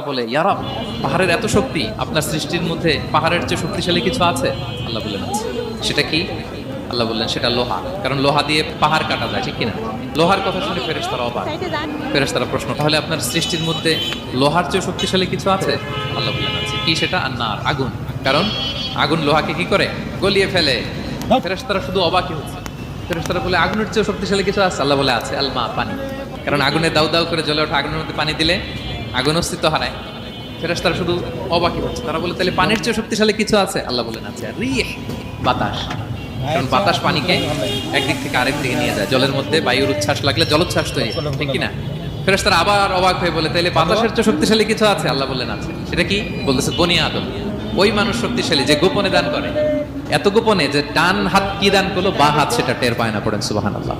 বলে, ইয়া রাব, পাহাড়ের এত শক্তি, আপনার সৃষ্টির মধ্যে পাহাড়ের চেয়ে শক্তিশালী কিছু আছে? আল্লাহ বললেন আছে। সেটা কি? আল্লাহ বললেন সেটা লোহা, কারণ লোহা দিয়ে পাহাড় কাটা যায়, ঠিক কিনা? লোহার কথা শুনে ফেরেশতারা অবাক। ফেরেশতারা প্রশ্ন, তাহলে আপনার সৃষ্টির মধ্যে লোহার চেয়ে শক্তিশালী কিছু আছে? আল্লাহ বললেন আছে। কি সেটা? আন্নার, আগুন। কারণ আগুন লোহাকে কি করে? গলিয়ে ফেলে। ফেরেশতারা শুধু অবাকই হচ্ছে। ফেরেশতারা বলে আগুনের চেয়ে শক্তিশালী কিছু আছে? আল্লাহ বলে আছে, আল মা, পানি। কারণ আগুনে দাউ দাউ করে জ্বলে ওঠা আগুনের মধ্যে পানি দিলে আগুন অস্তিত্ব হারায়। ফেরেশতারা শুধু অবাকই হচ্ছে। তারা বলে তাহলে পানির চেয়ে শক্তিশালী কিছু আছে? আল্লাহ বলেন আছে, রিহ, বাতাস। কারণ বাতাস পানিকে একদিক থেকে আরেক দিকে নিয়ে যায়। জলের মধ্যে বায়ুর উচ্ছ্বাস লাগলে জলোচ্ছ্বাস তৈরি হয়, ঠিক কিনা? ফেরেশতারা আবার অবাক হয়ে বলে তাহলে বাতাসের চেয়ে শক্তিশালী কিছু আছে? আল্লাহ বললেন আছে। সেটা কি? বলতেছে বনি আদম। ওই মানুষ শক্তিশালী যে গোপনে দান করে, এত গোপনে যে ডান হাত কি দান করলো, বা হাত সেটা টের পায় না। পড়েন সুবহানাল্লাহ।